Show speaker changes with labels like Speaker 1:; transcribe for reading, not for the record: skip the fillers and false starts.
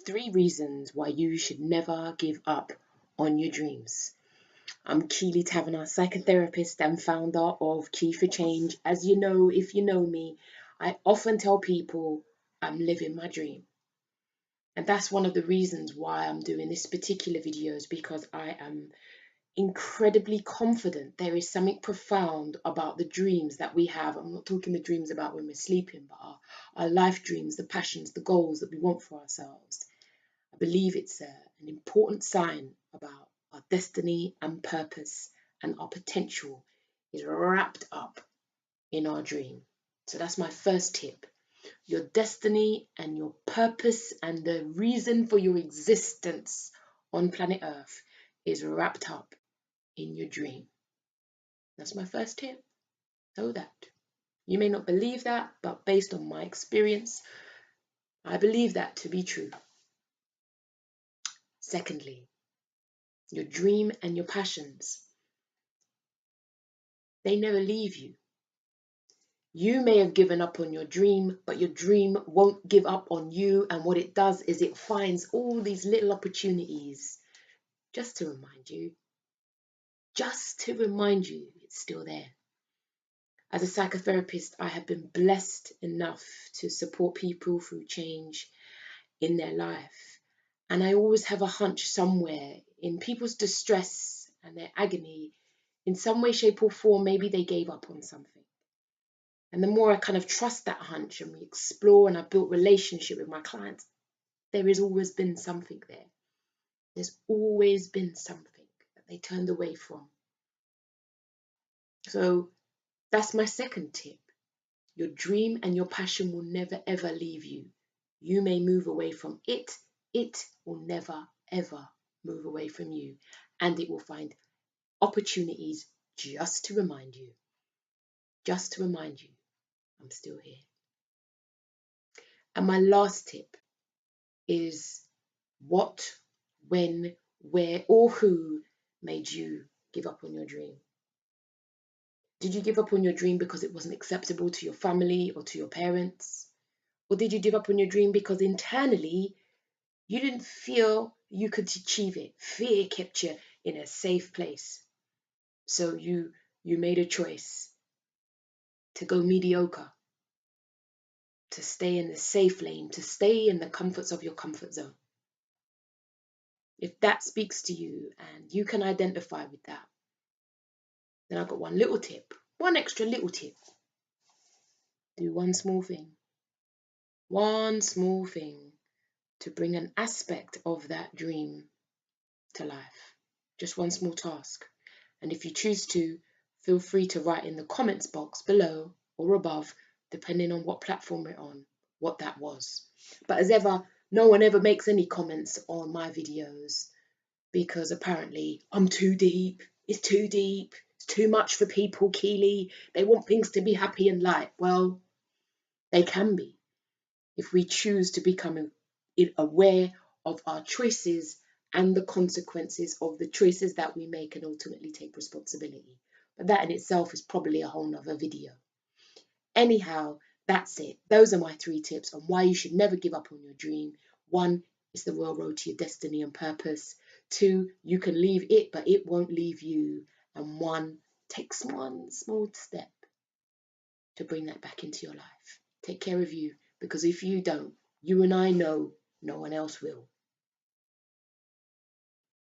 Speaker 1: 3 reasons why you should never give up on your dreams. I'm Keeley Taverner, psychotherapist and founder of Key for Change. As you know, if you know me, I often tell people I'm living my dream. And that's one of the reasons why I'm doing this particular video, is because I am incredibly confident there is something profound about the dreams that we have. I'm not talking the dreams about when we're sleeping, but our life dreams, the passions, the goals that we want for ourselves. I believe it's an important sign about our destiny and purpose, and our potential is wrapped up in our dream. So that's my first tip. Your destiny and your purpose and the reason for your existence on planet Earth is wrapped up in your dream. That's my first tip. Know that. You may not believe that, but based on my experience, I believe that to be true. Secondly, your dream and your passions, they never leave you. You may have given up on your dream, but your dream won't give up on you. And what it does is it finds all these little opportunities just to remind you it's still there. As a psychotherapist, I have been blessed enough to support people through change in their life. And I always have a hunch somewhere in people's distress and their agony, in some way, shape or form, maybe they gave up on something. And the more I kind of trust that hunch and we explore, and I built relationship with my clients, there has always been something there. There's always been something that they turned away from. So that's my second tip. Your dream and your passion will never, ever leave you. You may move away from it. It will never, ever move away from you. And it will find opportunities just to remind you. Just to remind you, I'm still here. And my last tip is what, when, where, or who made you give up on your dream? Did you give up on your dream because it wasn't acceptable to your family or to your parents? Or did you give up on your dream because internally you didn't feel you could achieve it? Fear kept you in a safe place. So you made a choice to go mediocre, to stay in the safe lane, to stay in the comforts of your comfort zone. If that speaks to you and you can identify with that, then I've got one little tip, one extra little tip. Do one small thing to bring an aspect of that dream to life. Just one small task. And if you choose to, feel free to write in the comments box below or above, depending on what platform we're on, what that was. But as ever, no one ever makes any comments on my videos because apparently I'm too deep. It's too deep. It's too much for people, Keeley. They want things to be happy and light. Well, they can be if we choose to become aware of our choices and the consequences of the choices that we make, and ultimately take responsibility. But that in itself is probably a whole nother video. Anyhow, that's it. Those are my 3 tips on why you should never give up on your dream. 1 is the royal road to your destiny and purpose. 2, you can leave it, but it won't leave you. And 1, takes one small step to bring that back into your life. Take care of you, because if you don't, you and I know no one else will.